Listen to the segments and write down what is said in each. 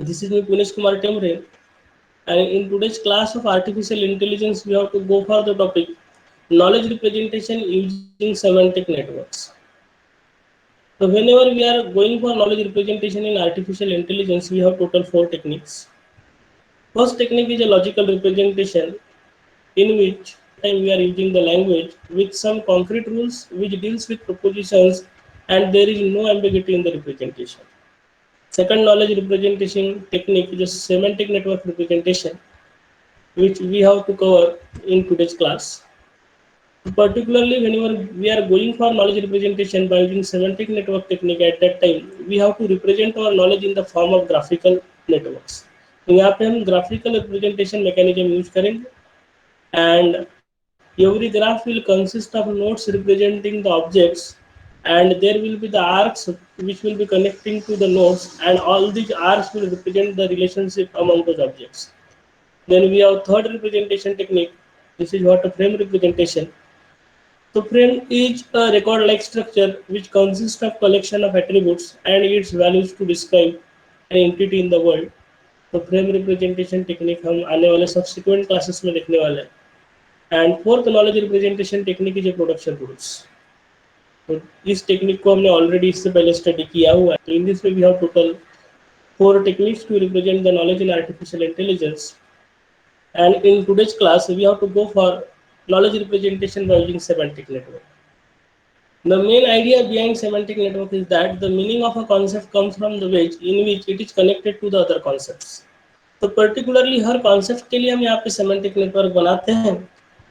This is me, Punesh Kumar Temre, and in today's class of artificial intelligence, we have to go for the topic knowledge representation using semantic networks. So, whenever we are going for knowledge representation in artificial intelligence, we have total four techniques. First technique is a logical representation, in which time we are using the language with some concrete rules which deals with propositions and there is no ambiguity in the representation. Second knowledge representation technique is a semantic network representation, which we have to cover in today's class. Particularly, whenever we are going for knowledge representation by using semantic network technique, at that time we have to represent our knowledge in the form of graphical networks. तो यहाँ पे हम graphical representation mechanism use करेंगे and every graph will consist of nodes representing the objects, and there will be the arcs which will be connecting to the nodes, and all these arcs will represent the relationship among those objects. Then we have third representation technique. This is what a frame representation. The frame is a record-like structure which consists of collection of attributes and its values to describe an entity in the world. तो frame representation technique हम आने वाले subsequent classes में देखने वाले हैं. And fourth knowledge representation technique is a production rules. तो इस टेक्निक को हमने ऑलरेडी इससे पहले स्टडी किया हुआ है. तो in this way we have total four techniques to represent the knowledge in artificial intelligence. And in today's class, we have to go for knowledge representation by using semantic network. The main idea behind semantic network is that the meaning of a concept comes from the way in which it is connected to the other concepts. तो particularly हर concept के लिए हम यहाँ पे semantic network बनाते हैं,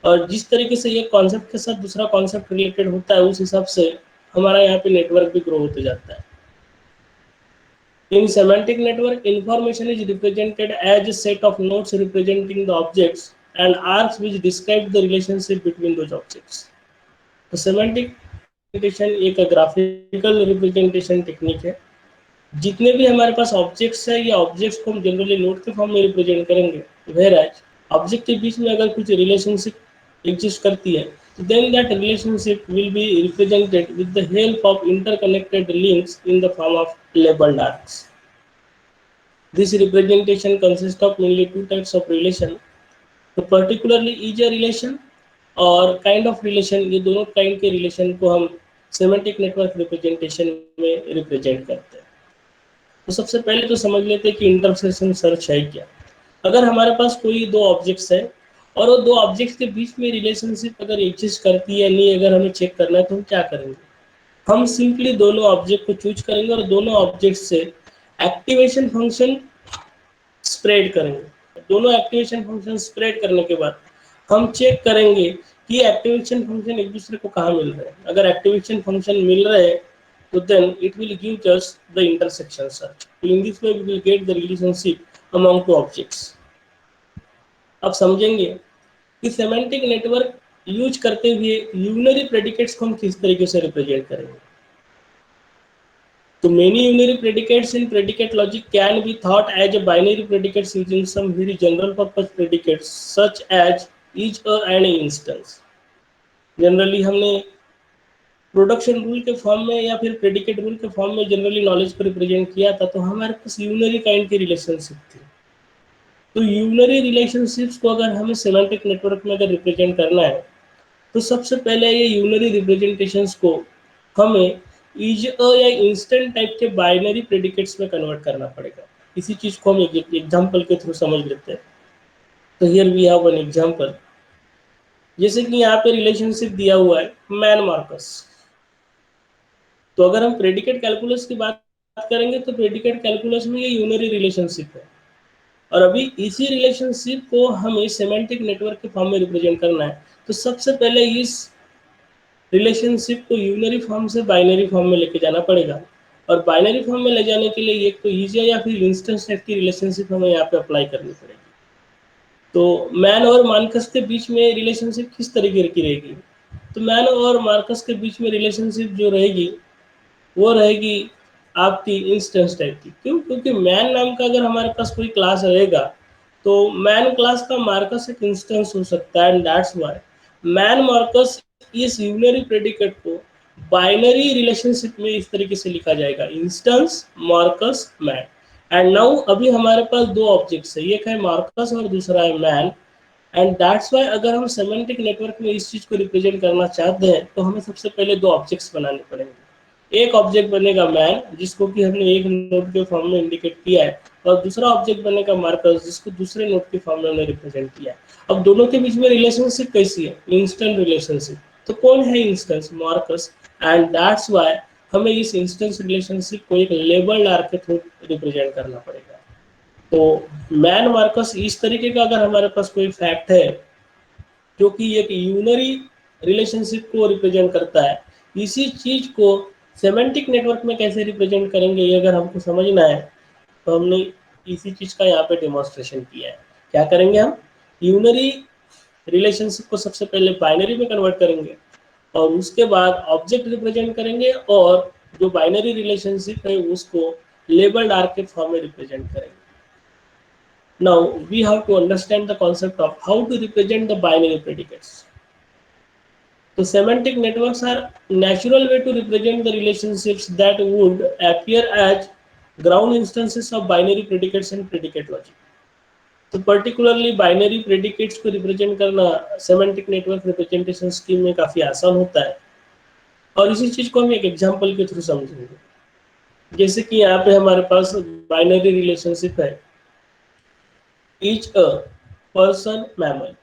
और जिस तरीके से ये कॉन्सेप्ट के साथ दूसरा कॉन्सेप्ट रिलेटेड होता है उस हिसाब से हमारा यहाँ पे नेटवर्क भी ग्रो होते जाता है. In semantic network, information is represented as a set of nodes representing the objects and arcs which describe the relationship between those objects. तो semantic representation एक ग्राफिकल रिप्रेजेंटेशन टेक्निक है. जितने भी हमारे पास ऑब्जेक्ट्स है, ये ऑब्जेक्ट्स को हम जनरली नोड के फॉर्म में रिप्रेजेंट करेंगे. whereas ऑब्जेक्ट के बीच में अगर कुछ रिलेशनशिप एग्जिस्ट करती है, then that relationship will be represented with the help of interconnected links in the form of labeled arcs. This representation consists of mainly two types of relation. तो particularly is a relation और kind of relation, ये दोनों kind के relation को हम semantic network representation में represent करते हैं. तो सबसे पहले तो समझ लेते हैं कि इंटरसेक्शन सर्च है क्या. अगर हमारे पास कोई दो ऑब्जेक्ट्स है और वो दो ऑब्जेक्ट्स के बीच में रिलेशनशिप अगर एग्जिस्ट करती है नहीं, अगर हमें चेक करना है तो हम क्या करेंगे. हम सिंपली दोनों ऑब्जेक्ट को चूज करेंगे और दोनों ऑब्जेक्ट से एक्टिवेशन फंक्शन स्प्रेड करेंगे. दोनों एक्टिवेशन फंक्शन स्प्रेड करने के बाद हम चेक करेंगे कि एक्टिवेशन फंक्शन एक दूसरे को कहाँ मिल रहे हैं. अगर एक्टिवेशन फंक्शन मिल रहे हैं तो then it will give us the intersection search. In this way we will get the relationship among two objects. अब समझेंगे कि सेमेंटिक नेटवर्क यूज करते हुए यूनरी प्रेडिकेट्स को हम किस तरीके से रिप्रेजेंट करेंगे. तो many unary predicates in predicate logic can be thought as a binary predicates using some very general purpose predicates such as each and a instance. Generally हमने प्रोडक्शन रूल के form में या फिर प्रेडिकेट रूल के form में generally knowledge को represent किया था, तो हमारे पास यूनरी काइंड की रिलेशनशिप थी. तो यूनरी रिलेशनशिप्स को अगर हमें सेमेंटिक नेटवर्क में अगर रिप्रेजेंट करना है तो सबसे पहले ये यूनरी रिप्रेजेंटेशंस को हमें इज या इंस्टेंट टाइप के बाइनरी प्रेडिकेट्स में कन्वर्ट करना पड़ेगा. इसी चीज को हम एक एग्जांपल के थ्रू समझ लेते हैं. तो here we have an example. जैसे कि यहाँ पे रिलेशनशिप दिया हुआ है मैन मार्कस. तो अगर हम प्रेडिकेट कैलकुलस की बात करेंगे तो प्रेडिकेट कैलकुलस में ये यूनरी रिलेशनशिप है, और अभी इसी रिलेशनशिप को हमें सेमेंटिक नेटवर्क के फॉर्म में रिप्रेजेंट करना है. तो सबसे पहले इस रिलेशनशिप को यूनरी फॉर्म से बाइनरी फॉर्म में लेके जाना पड़ेगा, और बाइनरी फॉर्म में ले जाने के लिए एक तो ईजी या फिर इंस्टेंस टाइप की रिलेशनशिप हमें यहाँ पे अप्लाई करनी पड़ेगी. तो मैन और मार्कस के बीच में रिलेशनशिप किस तरीके की रहेगी. तो मैन और मार्कस के बीच में रिलेशनशिप जो रहेगी वो रहेगी आपकी इंस्टेंस टाइप की. क्यों? क्योंकि मैन नाम का अगर हमारे पास कोई क्लास रहेगा तो मैन क्लास का मार्कस एक इंस्टेंस हो सकता है, and that's why man Marcus इस यूनरी प्रेडिकेट को बाइनरी रिलेशनशिप में इस तरीके से लिखा जाएगा, instance Marcus man. And now अभी हमारे पास दो ऑब्जेक्ट्स है, एक है मार्कस और दूसरा है मैन। एंड दैट्स वाई अगर हम सेमेंटिक नेटवर्क में इस चीज को रिप्रेजेंट करना चाहते हैं तो हमें सबसे पहले दो ऑब्जेक्ट्स बनाने पड़ेंगे। एक ऑब्जेक्ट बनेगा मैन जिसको कि हमने एक नोड के फॉर्म में इंडिकेट किया है, और दूसरा ऑब्जेक्ट बनेगा मार्कस जिसको दूसरे नोड के फॉर्म में हमने रिप्रेजेंट किया है। अब दोनों के बीच में रिलेशनशिप कैसी है? Instant relationship. तो कौन है instance? Marcus. And that's why हमें इस इंस्टेंस रिलेशनशिप को एक लेबल्ड आर के थ्रू रिप्रेजेंट करना पड़ेगा। तो मैन मार्कस इस तरीके का अगर हमारे पास कोई फैक्ट है जो कि एक यूनरी रिलेशनशिप को रिप्रेजेंट करता है, इसी चीज को सेमेंटिक नेटवर्क में कैसे रिप्रेजेंट करेंगे ये अगर हमको समझना है तो हमने इसी चीज का यहाँ पे डेमोन्स्ट्रेशन किया है। क्या करेंगे हम? यूनरी रिलेशनशिप को सबसे पहले बाइनरी में कन्वर्ट करेंगे और उसके बाद ऑब्जेक्ट रिप्रेजेंट करेंगे, और जो बाइनरी रिलेशनशिप है उसको लेबल्ड आर के फॉर्म में रिप्रेजेंट करेंगे। Now we have to understand the concept of how to represent the binary predicates. So semantic networks are natural way to represent the relationships that would appear as ground instances of binary predicates and predicate logic. तो particularly binary predicates को represent करना semantic network representation scheme में काफ़ी आसान होता है, और इसी चीज़ को हम एक एग्जांपल के थ्रू समझेंगे। जैसे कि यहाँ पे हमारे पास बाइनरी रिलेशनशिप है, ईच अ पर्सन मैमल।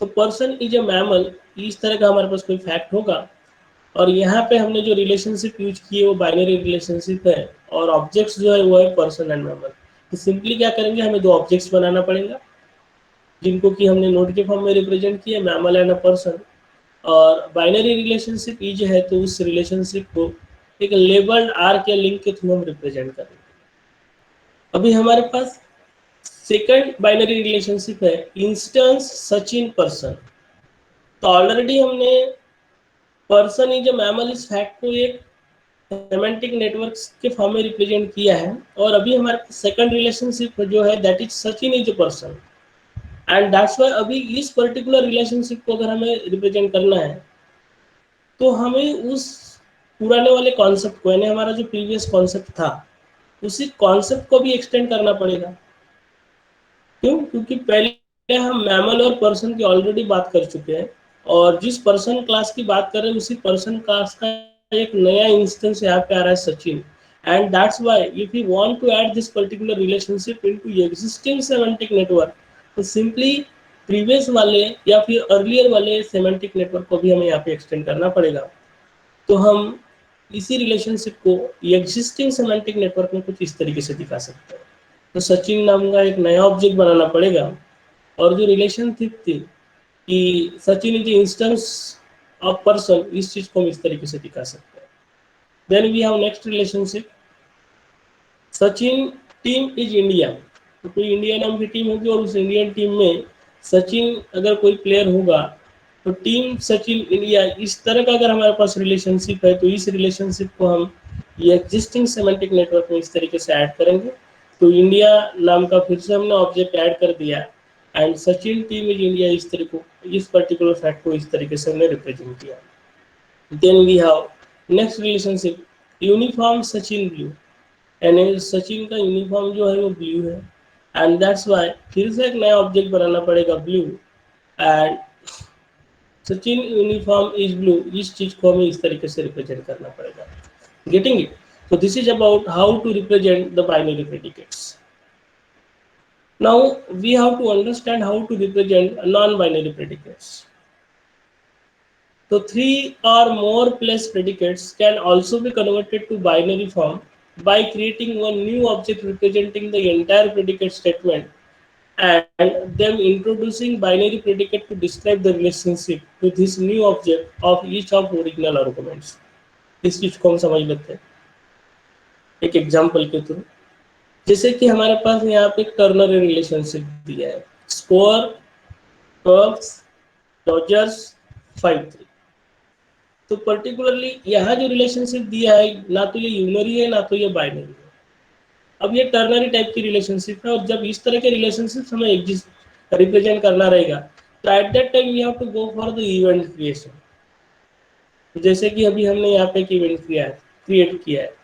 तो पर्सन इज अ मैमल, इस तरह का हमारे पास कोई फैक्ट होगा, और यहाँ पे हमने जो रिलेशनशिप यूज की है वो बाइनरी रिलेशनशिप है, और ऑब्जेक्ट्स जो है वो है पर्सन एंड मैमल। तो सिंपली क्या करेंगे, हमें दो ऑब्जेक्ट्स बनाना पड़ेगा जिनको कि हमने नोड के फॉर्म में रिप्रेजेंट किया, मैमल एंड अ पर्सन। और बाइनरी रिलेशनशिप इज है तो उस रिलेशनशिप को एक लेबल्ड आर के लिंक के थ्रू हम रिप्रेजेंट करेंगे। अभी हमारे पास सेकंड बाइनरी रिलेशनशिप है, इंस्टेंस सचिन पर्सन। तो ऑलरेडी हमने पर्सन इज अ मैमल इस फैक्ट को एक सेमेंटिक नेटवर्क्स के फॉर्म में रिप्रेजेंट किया है, और अभी हमारे पास सेकंड रिलेशनशिप जो है that is Sachin is a person. And that's why अभी इस पर्टिकुलर रिलेशनशिप को अगर हमें रिप्रेजेंट करना है तो हमें उस पुराने वाले कॉन्सेप्ट को, यानी हमारा जो प्रीवियस कॉन्सेप्ट था उसी कॉन्सेप्ट को भी एक्सटेंड करना पड़ेगा। क्यों? क्योंकि पहले हम मैमल और पर्सन की ऑलरेडी बात कर चुके हैं, और जिस पर्सन क्लास की बात कर रहे हैं उसी पर्सन क्लास का एक नया इंस्टेंस यहाँ पे आ रहा है Sachin. And that's why if you want to add this particular relationship into existing semantic network, तो सिंपली प्रीवियस वाले या फिर अर्लियर वाले सेमेंटिक नेटवर्क को भी हमें यहाँ पे एक्सटेंड करना पड़ेगा। तो हम इसी रिलेशनशिप को एग्जिस्टिंग सेमेंटिक नेटवर्क में कुछ इस तरीके से दिखा सकते हैं। तो सचिन नाम का एक नया ऑब्जेक्ट बनाना पड़ेगा, और जो रिलेशनशिप थी कि Sachin is instance of person, इस चीज को हम इस तरीके से दिखा सकते हैं। Then we have next relationship, Sachin team is India. तो कोई इंडिया नाम की टीम होगी और उस इंडियन टीम में सचिन अगर कोई प्लेयर होगा तो टीम सचिन इंडिया, इस तरह का अगर हमारे पास रिलेशनशिप है तो इस रिलेशनशिप को हम ये एग्जिस्टिंग सेमेंटिक नेटवर्क में इस तरीके से ऐड करेंगे। तो इंडिया नाम का फिर से हमने ऑब्जेक्ट ऐड कर दिया, and Sachin team is India इस तरीके को, इस पर्टिकुलर फैक्ट को इस तरीके से हमने रिप्रेजेंट किया। Then we have next relationship, uniform Sachin blue. यानी सचिन का यूनिफॉर्म जो है वो ब्लू है, एंड दैट्स वाई फिर से एक नया ऑब्जेक्ट बनाना पड़ेगा blue, and Sachin uniform is blue, इस चीज को हमें इस तरीके से रिप्रेजेंट करना पड़ेगा। Getting it? So this is about how to represent the binary predicates. Now we have to understand how to represent non-binary predicates. So three or more place predicates can also be converted to binary form by creating one new object representing the entire predicate statement, and then introducing binary predicate to describe the relationship to this new object of each of original arguments. इस चीज को हम समझ लेते हैं एक example के through. जैसे कि हमारे पास यहाँ पे टर्नरी रिलेशनशिप दिया है, स्कोर, कर्व्स, डॉजर्स, 5-3। तो पर्टिकुलरली यहाँ जो रिलेशनशिप दिया है ना तो ये यूनरी है ना तो ये बाइनरी है। अब ये टर्नरी टाइप की रिलेशनशिप है, और जब इस तरह के रिलेशनशिप हमें एग्जिस्ट रिप्रेजेंट करना रहेगा तो at that time we have to go for the event creation. जैसे कि अभी हमने यहाँ पे एक इवेंट क्रिएट किया है,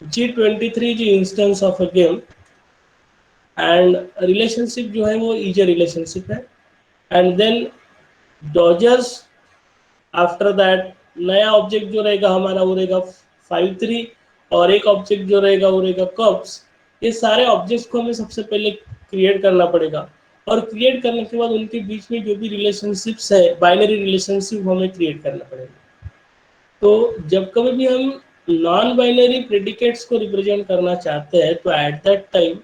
G23 जो instance of a game, and relationship जो है वो इज अ रिलेशनशिप है, and then Dodgers, after that नया ऑब्जेक्ट जो रहेगा हमारा वो रहेगा 5-3, और एक ऑब्जेक्ट जो रहेगा वो रहेगा कप्स। ये सारे ऑब्जेक्ट्स को हमें सबसे पहले क्रिएट करना पड़ेगा, और क्रिएट करने के बाद उनके बीच में जो भी रिलेशनशिप्स है, बाइनरी रिलेशनशिप हमें क्रिएट करना पड़ेगा। तो जब कभी भी हम नॉन बाइनरी प्रेडिकेट्स को रिप्रेजेंट करना चाहते हैं, तो एट दैट टाइम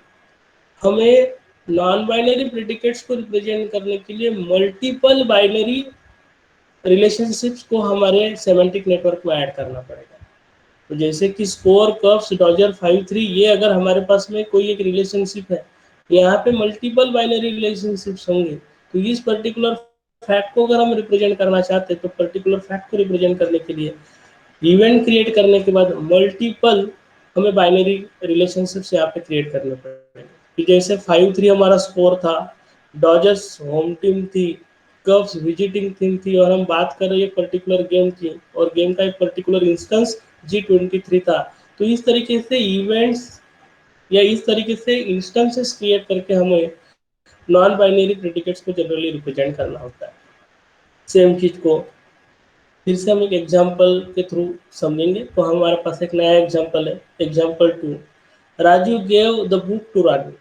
हमें नॉन बाइनरी प्रेडिकेट्स को रिप्रेजेंट करने के लिए मल्टीपल बाइनरी रिलेशनशिप्स को हमारे सेमेंटिक नेटवर्क में ऐड करना पड़ेगा। तो जैसे कि स्कोर, कप्स, डॉजर, 5-3, ये अगर हमारे पास में कोई एक रिलेशनशिप है, यहाँ पे मल्टीपल बाइनरी रिलेशनशिप्स होंगे, तो इस पर्टिकुलर फैक्ट को अगर हम रिप्रेजेंट करना चाहते हैं, तो पर्टिकुलर फैक्ट को रिप्रेजेंट करने के लिए इवेंट क्रिएट करने के बाद मल्टीपल हमें बाइनरी रिलेशनशिप्स यहाँ पे क्रिएट करने पड़ेंगे। कि जैसे 5-3 हमारा स्कोर था, डॉजर्स होम टीम थी, कब्स विजिटिंग टीम थी, और हम बात कर रहे हैं पर्टिकुलर गेम की, और गेम का एक पर्टिकुलर इंस्टेंस G23 था। तो इस तरीके से इवेंट्स या इस तरीके से इंस्टेंसेस क्रिएट करके हमें नॉन बाइनरी प्रेडिकेट्स को जनरली रिप्रेजेंट करना होता है। सेम चीज को फिर से हम एक एग्जाम्पल के थ्रू समझेंगे। तो हमारे पास एक नया एग्जाम्पल है, example 2। Raju gave the book to Rani.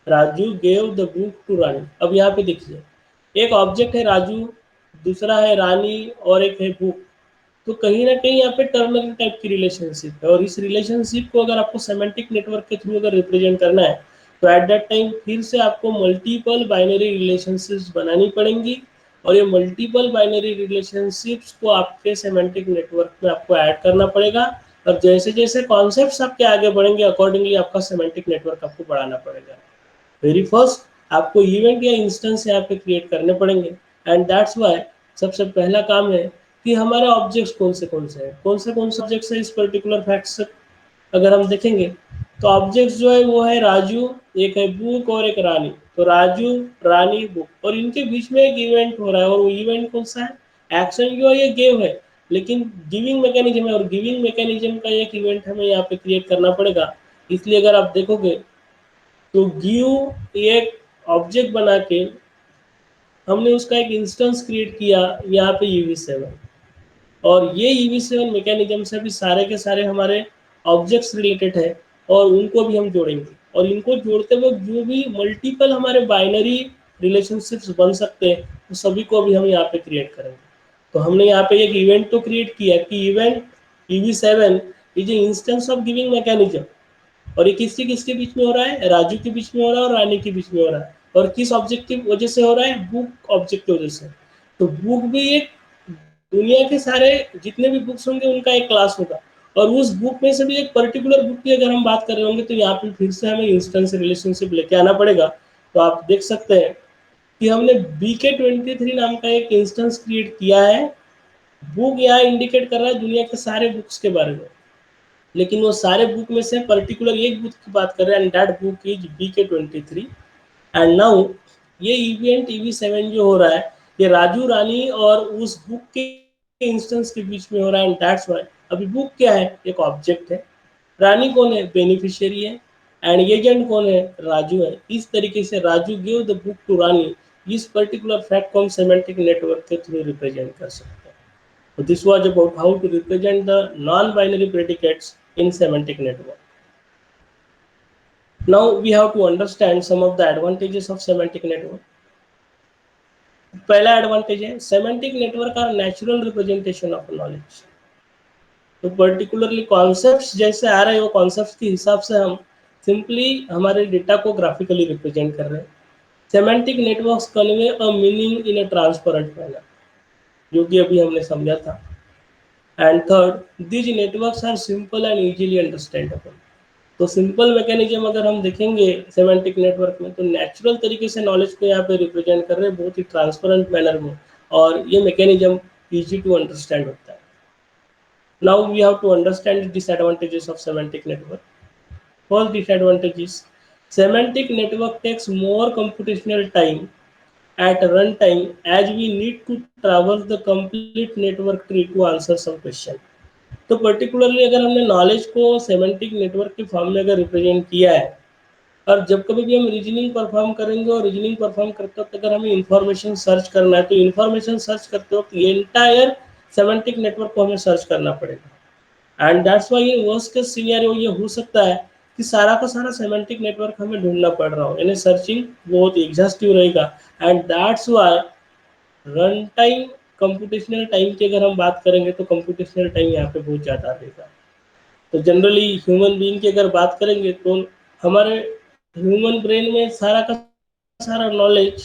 Raju gave the book to Rani. अब यहाँ पे देखिए, एक ऑब्जेक्ट है राजू, दूसरा है रानी, और एक है बुक। तो कहीं ना कहीं यहाँ पे टर्नरी टाइप की रिलेशनशिप है, और इस रिलेशनशिप को अगर आपको सेमेंटिक नेटवर्क के थ्रू अगर रिप्रेजेंट करना है, तो एट दैट टाइम फिर से आपको मल्टीपल बाइनरी रिलेशनशिप्स बनानी पड़ेंगी, और ये मल्टीपल बाइनरी रिलेशनशिप्स को आपके सेमेंटिक नेटवर्क में आपको ऐड करना पड़ेगा। और जैसे जैसे कॉन्सेप्ट्स आपके आगे बढ़ेंगे, अकॉर्डिंगली आपका सेमेंटिक नेटवर्क आपको बढ़ाना पड़ेगा। वेरी फर्स्ट आपको इवेंट या इंस्टेंस यहाँ पे क्रिएट करने पड़ेंगे, एंड दैट्स वाई सबसे पहला काम है कि हमारे ऑब्जेक्ट्स कौन से हैं, कौन से ऑब्जेक्ट्स है इस पर्टिकुलर फैक्ट से अगर हम देखेंगे, तो ऑब्जेक्ट्स जो है वो है राजू, एक है बुक, और एक रानी। तो राजू, रानी, बुक, और इनके बीच में एक इवेंट हो रहा है, और वो इवेंट कौन सा है, एक्शन जो है ये गेम है, लेकिन गिविंग मैकेनिज्म है, और गिविंग मैकेनिज्म का एक इवेंट हमें यहाँ पे क्रिएट करना पड़ेगा। इसलिए अगर आप देखोगे, तो गिव एक ऑब्जेक्ट बना के हमने उसका एक इंस्टेंस क्रिएट किया यहाँ पे UV7, और ये UV7 मैकेनिज्म से भी सारे के सारे हमारे ऑब्जेक्ट्स रिलेटेड है, और उनको भी हम जोड़ेंगे, और इनको जोड़ते वक्त जो भी मल्टीपल हमारे बाइनरी रिलेशनशिप्स बन सकते हैं, तो सभी को भी हम यहाँ पे क्रिएट करेंगे। तो हमने यहाँ पे एक इवेंट तो क्रिएट किया कि event UV7 is a instance of giving mechanism, और ये किसके किसके बीच में हो रहा है, राजू के बीच में हो रहा है और रानी के बीच में हो रहा है। और किस ऑब्जेक्ट की वजह से हो रहा है, बुक ऑब्जेक्ट की वजह से। तो बुक भी एक, दुनिया के सारे जितने भी बुक्स होंगे उनका एक क्लास होगा, और उस बुक में से भी एक पर्टिकुलर बुक की अगर हम बात कर रहे होंगे, तो यहाँ पे फिर से हमें इंस्टेंस रिलेशनशिप लेके आना पड़ेगा। तो आप देख सकते हैं कि हमने BK23 नाम का एक इंस्टेंस क्रिएट किया है। बुक यहाँ इंडिकेट कर रहा है दुनिया के सारे बुक्स के बारे में, लेकिन वो सारे बुक में से पर्टिकुलर एक बुक की बात कर रहे हैं, and that book is BK23। And now ये इवेंट EV7 जो हो रहा है, ये राजू, रानी और उस बुक के इंस्टेंस के बीच में हो रहा है, एंड दैट्स व्हाई अभी बुक क्या है, एक ऑब्जेक्ट है, रानी कौन है, बेनिफिशियरी है, एंड एजेंट कौन है, राजू है। इस तरीके से Raju give the book to Rani, इस पर्टिकुलर फैक्ट को हम सेमेंटिक नेटवर्क के थ्रू रिप्रेजेंट कर सकते हैं। So this was about how to represent the non-binary predicates in semantic network. Now we have to understand some of the advantages of semantic network. पहला advantage है, semantic network are natural representation of knowledge. तो particularly concepts जैसे आ रहे हैं, वो concepts के हिसाब से हम सिंपली हमारे डेटा को ग्राफिकली रिप्रेजेंट कर रहे हैं। Semantic networks convey a meaning in a transparent manner, जो कि अभी हमने समझा था। And third, these networks are simple and easily understandable. तो सिंपल मैकेनिज्म अगर हम देखेंगे सेमेंटिक नेटवर्क में, तो नेचुरल तरीके से नॉलेज को यहाँ पे रिप्रेजेंट कर रहे हैं, बहुत ही ट्रांसपेरेंट मैनर में, और ये मैकेनिज्म इजी टू अंडरस्टैंड होता है। Now we have to understand disadvantages of semantic network. First disadvantage is semantic network takes more computational time at runtime, as we need to traverse the complete network tree to answer some question. तो particularly अगर हमने knowledge को semantic network के form में अगर represent किया है, और जब कभी भी हम रीजनिंग परफॉर्म करेंगे और रीजनिंग परफॉर्म करते वक्त अगर हमें इंफॉर्मेशन सर्च करना है, तो इंफॉर्मेशन सर्च करते वक्त ये एंटायर सेमेंटिक नेटवर्क को हमें सर्च करना पड़ेगा। And that's why in worst case scenario ये हो सकता है कि सारा का सारा सेमेंटिक नेटवर्क हमें ढूंढना पड़ रहा हो, यानी सर्चिंग बहुत एग्जॉस्टिव रहेगा। And that's why run time, computational time की अगर हम बात करेंगे तो कंप्यूटेशनल टाइम यहाँ पे बहुत ज़्यादा रहेगा। तो जनरली ह्यूमन बीइंग की अगर बात करेंगे तो हमारे ह्यूमन ब्रेन में सारा का सारा नॉलेज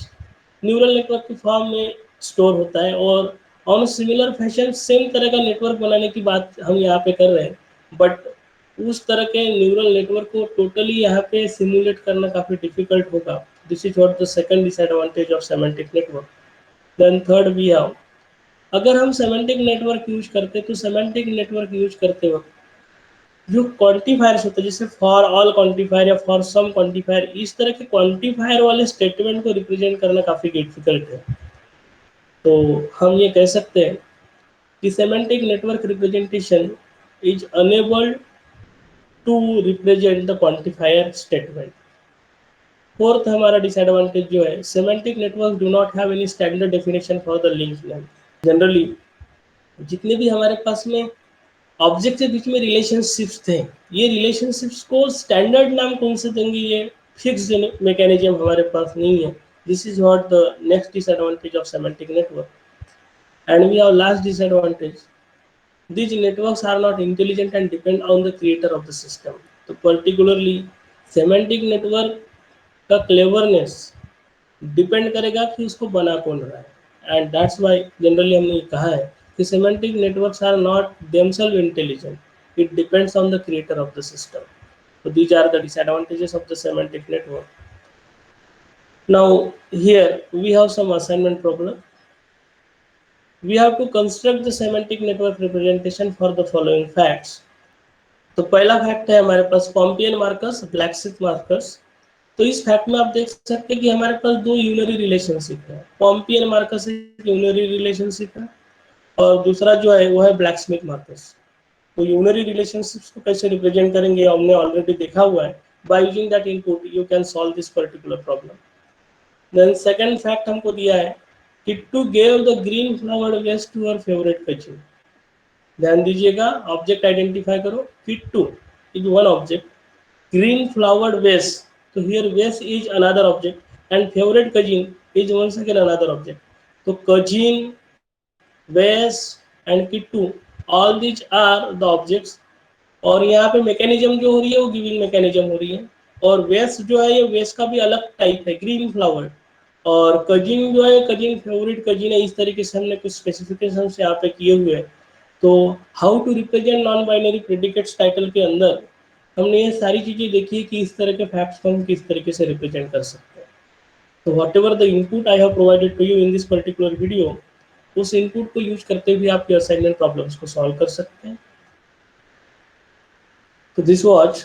न्यूरल नेटवर्क के फॉर्म में स्टोर होता है, और ऑन सिमिलर फैशन सेम तरह का नेटवर्क बनाने की बात हम यहाँ पे कर रहे हैं, बट उस तरह के न्यूरल नेटवर्क को टोटली यहाँ पे सिमुलेट करना काफ़ी डिफिकल्ट होगा। This is what the second disadvantage of semantic network. Then third we have, अगर हम सेमेंटिक नेटवर्क यूज करते तो सेमेंटिक नेटवर्क यूज करते वक्त जो क्वांटिफायर्स होते हैं, जैसे फॉर ऑल क्वांटिफायर या फॉर सम क्वांटिफायर, इस तरह के क्वांटिफायर वाले स्टेटमेंट को रिप्रेजेंट करना काफ़ी डिफिकल्ट है। तो हम ये कह सकते हैं कि semantic network representation is unable to represent the quantifier statement. Fourth हमारा डिसएडवांटेज जो है, semantic network do not have any standard definition for the link name. Generally जितने भी हमारे पास में ऑब्जेक्ट के बीच में रिलेशनशिप्स थे, ये रिलेशनशिप्स को स्टैंडर्ड नाम कौन से देंगे, ये फिक्स्ड मैकेनिज्म हमारे पास नहीं है। This is what the next disadvantage of semantic network. And we have last disadvantage, these networks are not intelligent and depend on the creator of the system। तो पर्टिकुलरली सेमेंटिक नेटवर्क का cleverness depend करेगा कि उसको बना कौन रहा है। And that's why generally हमने कहा है कि semantic networks are not themself intelligent, it depends on the creator of the system. So these are the disadvantages of the semantic network. Now here we have some assignment problem. We have to construct the semantic network representation for the following facts। तो पहला fact है हमारे पास पॉम्पियन markers, blacksmith markers. तो इस fact में आप देख सकते हैं कि हमारे पास दो यूनरी रिलेशनशिप है। पॉम्पियन मार्कर्स एक यूनरी रिलेशनशिप है, और दूसरा जो है वो है ब्लैकस्मिथ मार्कर्स। तो यूनरी रिलेशनशिप्स को कैसे रिप्रेजेंट करेंगे हमने ऑलरेडी देखा हुआ है। By using that input you can solve this particular problem. Then second fact हमको दिया है कि to give the green flower vase to her favourite catching. ध्यान दीजिएगा, ऑब्जेक्ट आइडेंटिफाई करो। Kittu is one object, green flowered vase, so here vase is another object and favorite cousin is once again another object। तो cousin, vase and kittu, all these are the objects। और यहाँ पे mechanism जो हो रही है वो गिविंग मैकेनिज्म हो रही है। और वेस जो है ये वेस का भी अलग टाइप है, ग्रीन फ्लावर। और कजिन जो है, कजिन फेवरेट कजिन है। इस तरीके से हमने कुछ स्पेसिफिकेशन यहाँ पे किए हुए हैं। तो how to represent non binary predicates title के अंदर हमने ये सारी चीज़ें देखी कि इस तरह के फैक्ट्स को हम किस तरीके से रिप्रेजेंट कर सकते हैं। तो whatever the input I have provided to you in this particular video, उस इनपुट को यूज करते हुए आप असाइनमेंट प्रॉब्लम्स को सॉल्व कर सकते हैं। तो this was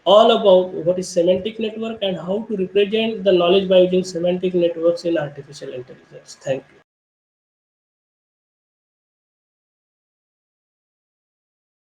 all about what is semantic network and how to represent the knowledge by using semantic networks in artificial intelligence। Thank you।